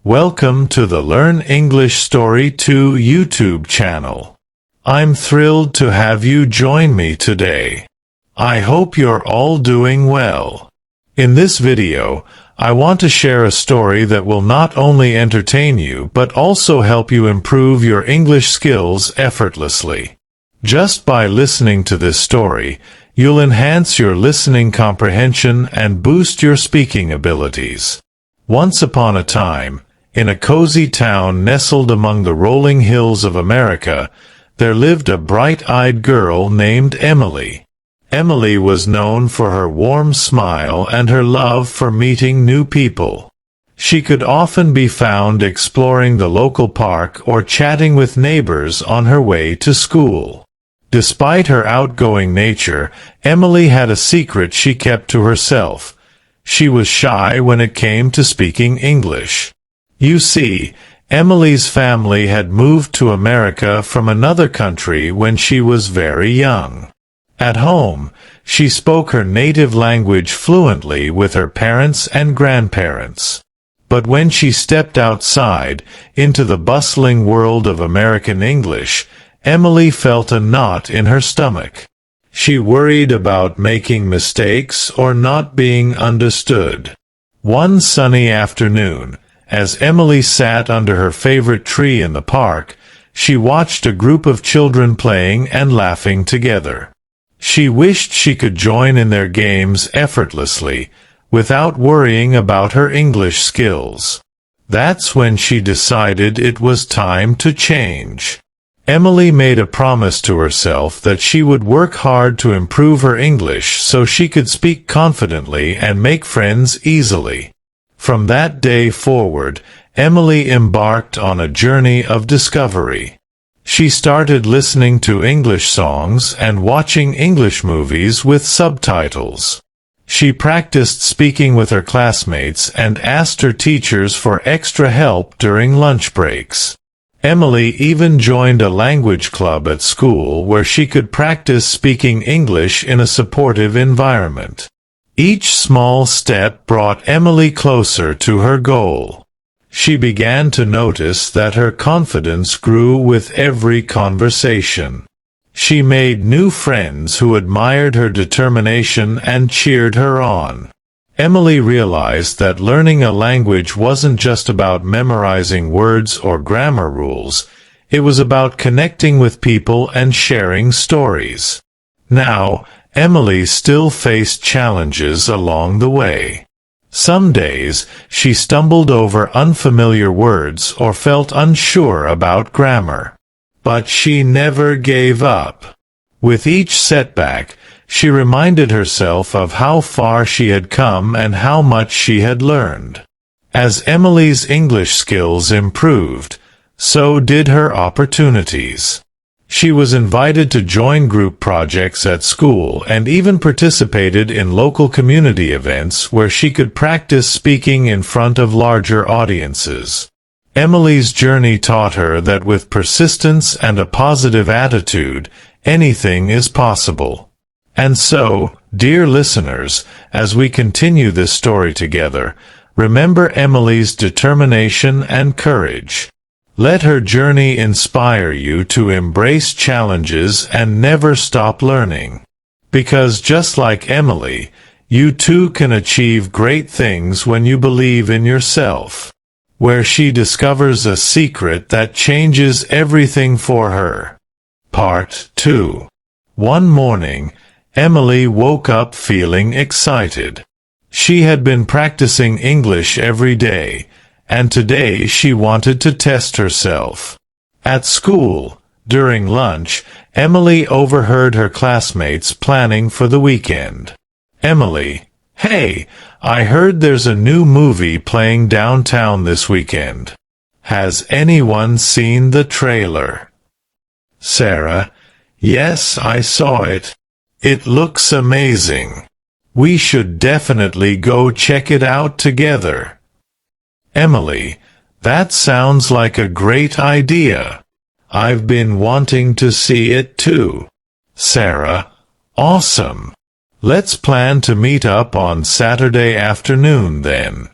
Welcome to the Learn English Story 2 YouTube channel. I'm thrilled to have you join me today. I hope you're all doing well. In this video, I want to share a story that will not only entertain you but also help you improve your English skills effortlessly. Just by listening to this story, you'll enhance your listening comprehension and boost your speaking abilities. Once upon a time, in a cozy town nestled among the rolling hills of America, there lived a bright-eyed girl named Emily. Emily was known for her warm smile and her love for meeting new people. She could often be found exploring the local park or chatting with neighbors on her way to school. Despite her outgoing nature, Emily had a secret she kept to herself. She was shy when it came to speaking English. You see, Emily's family had moved to America from another country when she was very young. At home, she spoke her native language fluently with her parents and grandparents. But when she stepped outside, into the bustling world of American English, Emily felt a knot in her stomach. She worried about making mistakes or not being understood. One sunny afternoon, as Emily sat under her favorite tree in the park, she watched a group of children playing and laughing together. She wished she could join in their games effortlessly, without worrying about her English skills. That's when she decided it was time to change. Emily made a promise to herself that she would work hard to improve her English so she could speak confidently and make friends easily. From that day forward, Emily embarked on a journey of discovery. She started listening to English songs and watching English movies with subtitles. She practiced speaking with her classmates and asked her teachers for extra help during lunch breaks. Emily even joined a language club at school where she could practice speaking English in a supportive environment. Each small step brought Emily closer to her goal. She began to notice that her confidence grew with every conversation. She made new friends who admired her determination and cheered her on. Emily realized that learning a language wasn't just about memorizing words or grammar rules. It was about connecting with people and sharing stories. Now, Emily still faced challenges along the way. Some days, she stumbled over unfamiliar words or felt unsure about grammar. But she never gave up. With each setback, she reminded herself of how far she had come and how much she had learned. As Emily's English skills improved, so did her opportunities. She was invited to join group projects at school and even participated in local community events where she could practice speaking in front of larger audiences. Emily's journey taught her that with persistence and a positive attitude, anything is possible. And so, dear listeners, as we continue this story together, remember Emily's determination and courage. Let her journey inspire you to embrace challenges and never stop learning. Because just like Emily, you too can achieve great things when you believe in yourself. Where she discovers a secret that changes everything for her. Part 2. One morning, Emily woke up feeling excited. She had been practicing English every day, and today she wanted to test herself. At school, during lunch, Emily overheard her classmates planning for the weekend. Emily, "Hey, I heard there's a new movie playing downtown this weekend. Has anyone seen the trailer?" Sarah, "Yes, I saw it. It looks amazing. We should definitely go check it out together." Emily, "That sounds like a great idea. I've been wanting to see it too." Sarah, "Awesome. Let's plan to meet up on Saturday afternoon then."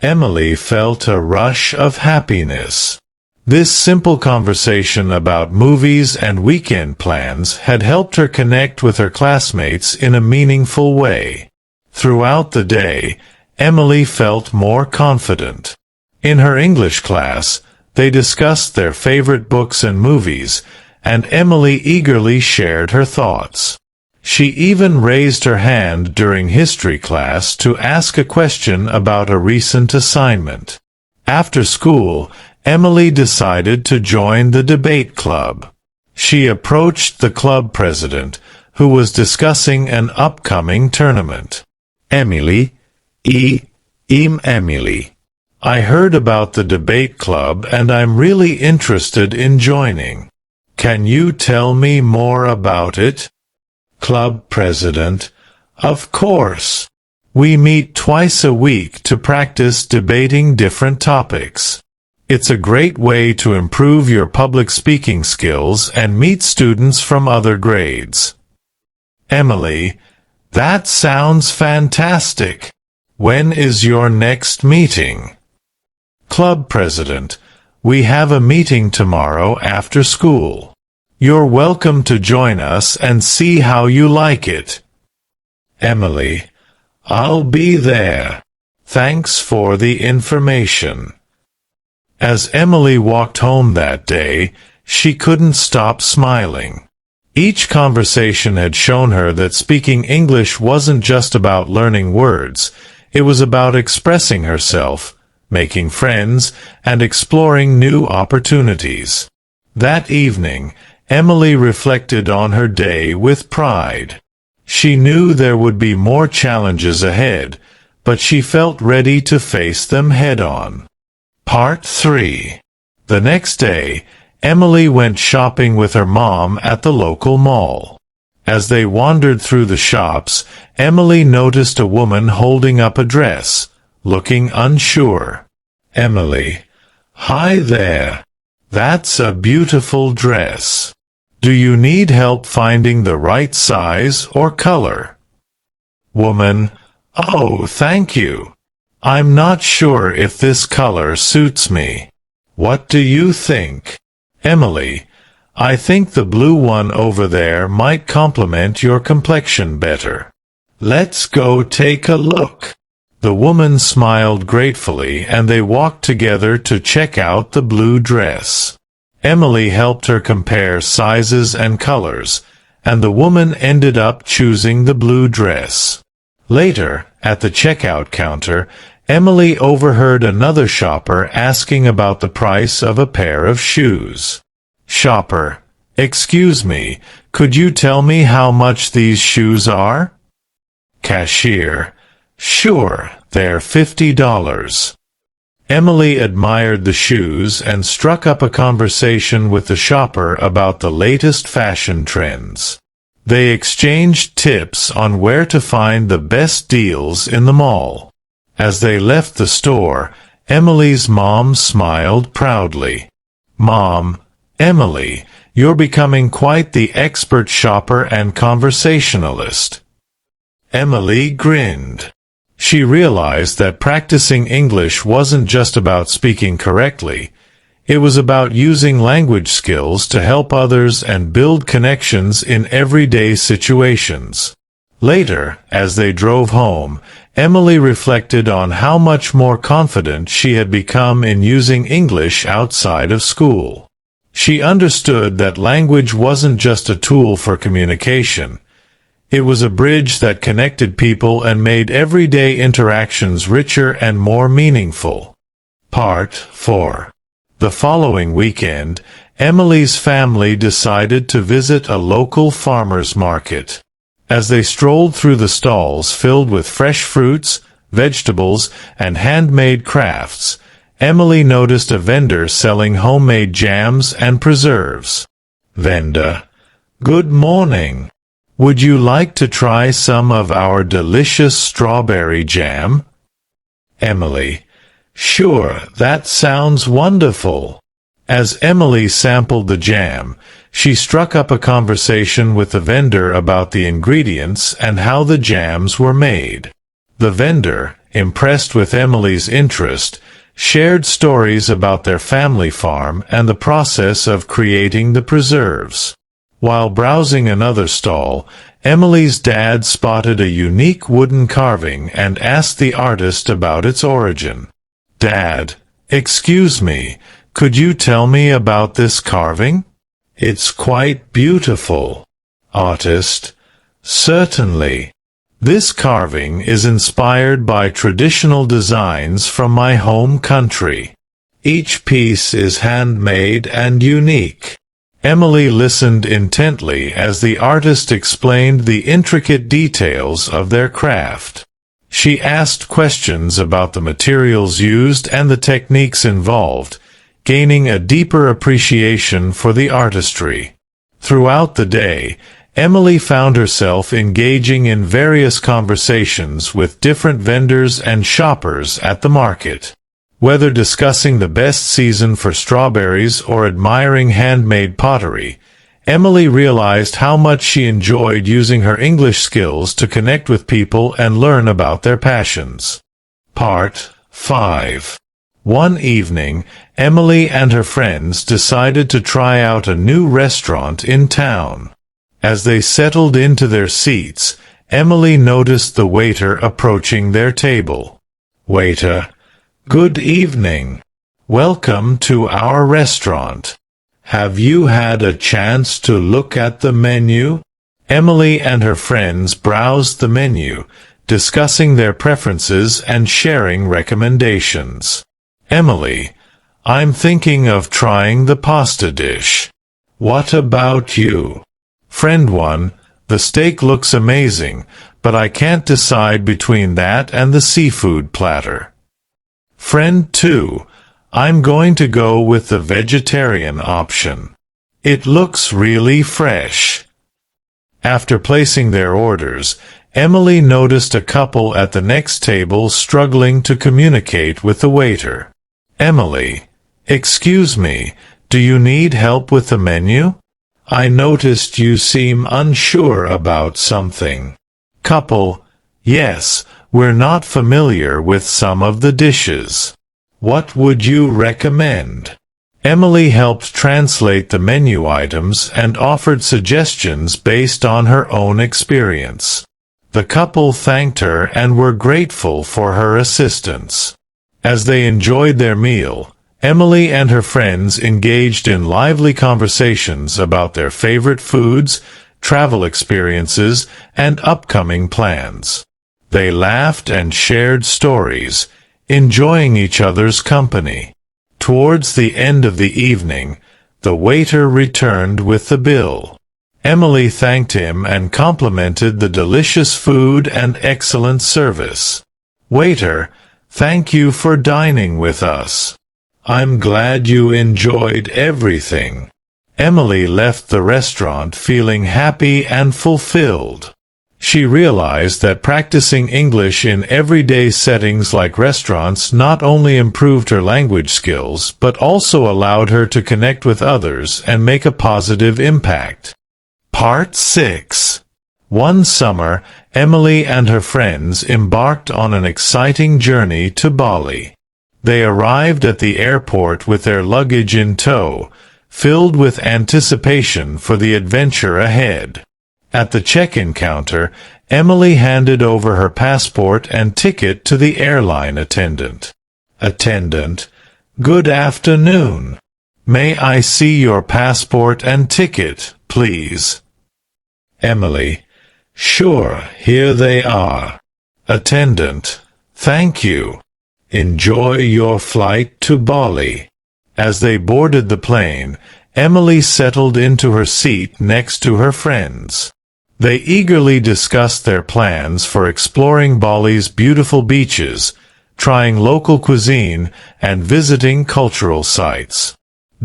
Emily felt a rush of happiness. This simple conversation about movies and weekend plans had helped her connect with her classmates in a meaningful way. Throughout the day, Emily felt more confident. In her English class, they discussed their favorite books and movies, and Emily eagerly shared her thoughts. She even raised her hand during history class to ask a question about a recent assignment. After school, Emily decided to join the debate club. She approached the club president, who was discussing an upcoming tournament. Emily, Emily. I heard about the debate club and I'm really interested in joining. Can you tell me more about it? Club president, of course. We meet twice a week to practice debating different topics. It's a great way to improve your public speaking skills and meet students from other grades. Emily, that sounds fantastic. When is your next meeting? Club president, we have a meeting tomorrow after school. You're welcome to join us and see how you like it. Emily, I'll be there. Thanks for the information. As Emily walked home that day, she couldn't stop smiling. Each conversation had shown her that speaking English wasn't just about learning words. It was about expressing herself, making friends, and exploring new opportunities. That evening, Emily reflected on her day with pride. She knew there would be more challenges ahead, but she felt ready to face them head-on. Part 3. The next day, Emily went shopping with her mom at the local mall. As they wandered through the shops, Emily noticed a woman holding up a dress, looking unsure. Emily, hi there. That's a beautiful dress. Do you need help finding the right size or color? Woman, oh, thank you. I'm not sure if this color suits me. What do you think? Emily, I think the blue one over there might complement your complexion better. Let's go take a look. The woman smiled gratefully and they walked together to check out the blue dress. Emily helped her compare sizes and colors, and the woman ended up choosing the blue dress. Later, at the checkout counter, Emily overheard another shopper asking about the price of a pair of shoes. Shopper, excuse me, could you tell me how much these shoes are? Cashier, sure, they're $50. Emily admired the shoes and struck up a conversation with the shopper about the latest fashion trends. They exchanged tips on where to find the best deals in the mall. As they left the store, Emily's mom smiled proudly. Mom, Emily, you're becoming quite the expert shopper and conversationalist. Emily grinned. She realized that practicing English wasn't just about speaking correctly. It was about using language skills to help others and build connections in everyday situations. Later, as they drove home, Emily reflected on how much more confident she had become in using English outside of school. She understood that language wasn't just a tool for communication. It was a bridge that connected people and made everyday interactions richer and more meaningful. Part 4. The following weekend, Emily's family decided to visit a local farmer's market. As they strolled through the stalls filled with fresh fruits, vegetables, and handmade crafts, Emily noticed a vendor selling homemade jams and preserves. Vendor, good morning. Would you like to try some of our delicious strawberry jam? Emily, sure, that sounds wonderful. As Emily sampled the jam, she struck up a conversation with the vendor about the ingredients and how the jams were made. The vendor, impressed with Emily's interest, shared stories about their family farm and the process of creating the preserves. While browsing another stall, Emily's dad spotted a unique wooden carving and asked the artist about its origin. "Dad, excuse me, could you tell me about this carving? It's quite beautiful." Artist: "Certainly. This carving is inspired by traditional designs from my home country. Each piece is handmade and unique." Emily listened intently as the artist explained the intricate details of their craft. She asked questions about the materials used and the techniques involved, gaining a deeper appreciation for the artistry. Throughout the day, Emily found herself engaging in various conversations with different vendors and shoppers at the market. Whether discussing the best season for strawberries or admiring handmade pottery, Emily realized how much she enjoyed using her English skills to connect with people and learn about their passions. Part 5. One evening, Emily and her friends decided to try out a new restaurant in town. As they settled into their seats, Emily noticed the waiter approaching their table. "Waiter, good evening. Welcome to our restaurant. Have you had a chance to look at the menu?" Emily and her friends browsed the menu, discussing their preferences and sharing recommendations. "Emily, I'm thinking of trying the pasta dish. What about you?" Friend 1, "The steak looks amazing, but I can't decide between that and the seafood platter." Friend 2, "I'm going to go with the vegetarian option. It looks really fresh." After placing their orders, Emily noticed a couple at the next table struggling to communicate with the waiter. "Emily, excuse me, do you need help with the menu? I noticed you seem unsure about something." Couple: "Yes, we're not familiar with some of the dishes. What would you recommend?" Emily helped translate the menu items and offered suggestions based on her own experience. The couple thanked her and were grateful for her assistance. As they enjoyed their meal, Emily and her friends engaged in lively conversations about their favorite foods, travel experiences, and upcoming plans. They laughed and shared stories, enjoying each other's company. Towards the end of the evening, the waiter returned with the bill. Emily thanked him and complimented the delicious food and excellent service. "Waiter, thank you for dining with us. I'm glad you enjoyed everything." Emily left the restaurant feeling happy and fulfilled. She realized that practicing English in everyday settings like restaurants not only improved her language skills but also allowed her to connect with others and make a positive impact. Part 6. One summer, Emily and her friends embarked on an exciting journey to Bali. They arrived at the airport with their luggage in tow, filled with anticipation for the adventure ahead. At the check-in counter, Emily handed over her passport and ticket to the airline attendant. "Attendant, good afternoon. May I see your passport and ticket, please?" Emily: "Sure, here they are." Attendant: "Thank you. Enjoy your flight to Bali." As they boarded the plane, Emily settled into her seat next to her friends. They eagerly discussed their plans for exploring Bali's beautiful beaches, trying local cuisine, and visiting cultural sites.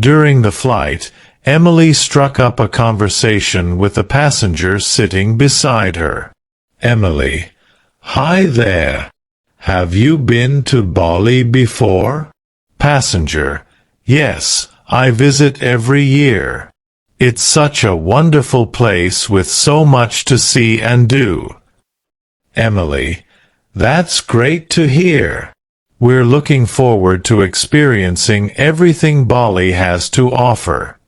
During the flight, Emily struck up a conversation with a passenger sitting beside her. Emily: "Hi there. Have you been to Bali before?" Passenger: "Yes, I visit every year. It's such a wonderful place with so much to see and do." Emily: That's great to hear. We're looking forward to experiencing everything Bali has to offer.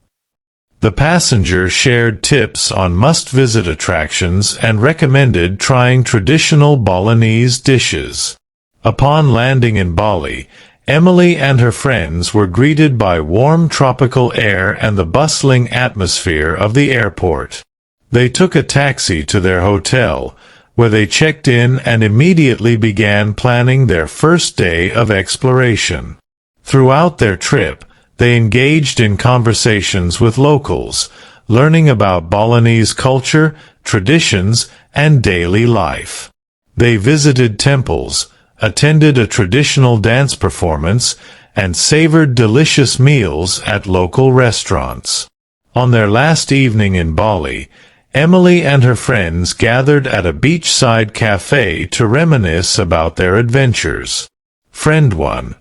The passenger shared tips on must-visit attractions and recommended trying traditional Balinese dishes. Upon landing in Bali, Emily and her friends were greeted by warm tropical air and the bustling atmosphere of the airport. They took a taxi to their hotel, where they checked in and immediately began planning their first day of exploration. Throughout their trip, they engaged in conversations with locals, learning about Balinese culture, traditions, and daily life. They visited temples, attended a traditional dance performance, and savored delicious meals at local restaurants. On their last evening in Bali, Emily and her friends gathered at a beachside cafe to reminisce about their adventures. Friend 1,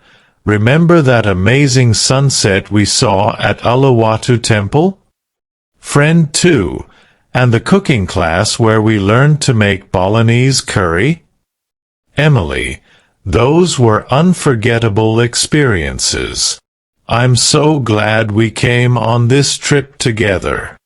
remember that amazing sunset we saw at Uluwatu Temple? Friend 2, and the cooking class where we learned to make Balinese curry? Emily, those were unforgettable experiences. I'm so glad we came on this trip together.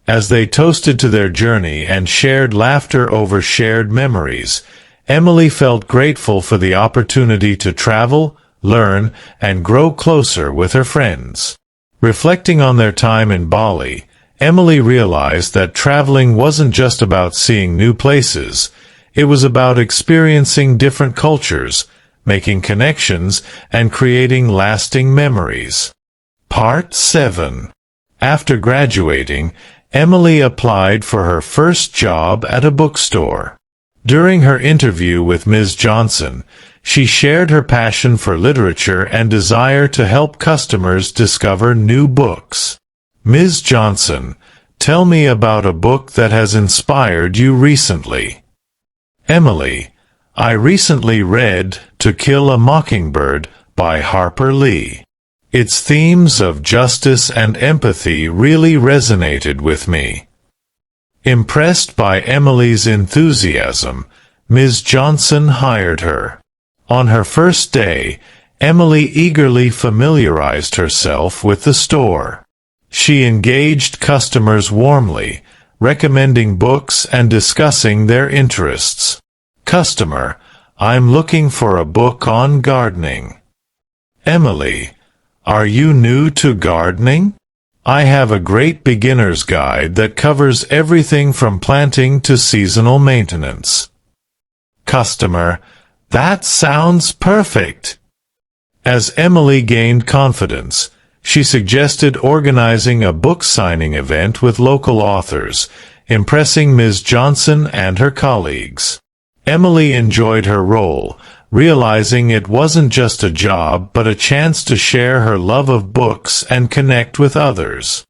As they toasted to their journey and shared laughter over shared memories, Emily felt grateful for the opportunity to travel, learn, and grow closer with her friends. Reflecting on their time in Bali, Emily realized that traveling wasn't just about seeing new places. It was about experiencing different cultures, making connections, and creating lasting memories. Part 7. After graduating, Emily applied for her first job at a bookstore. During her interview with Ms. Johnson, she shared her passion for literature and desire to help customers discover new books. Ms. Johnson, tell me about a book that has inspired you recently. Emily, I recently read To Kill a Mockingbird by Harper Lee. Its themes of justice and empathy really resonated with me. Impressed by Emily's enthusiasm, Ms. Johnson hired her. On her first day, Emily eagerly familiarized herself with the store. She engaged customers warmly, recommending books and discussing their interests. Customer, I'm looking for a book on gardening. Emily, are you new to gardening? I have a great beginner's guide that covers everything from planting to seasonal maintenance. Customer, that sounds perfect. As Emily gained confidence, she suggested organizing a book signing event with local authors, impressing Ms. Johnson and her colleagues. Emily enjoyed her role, realizing it wasn't just a job but a chance to share her love of books and connect with others.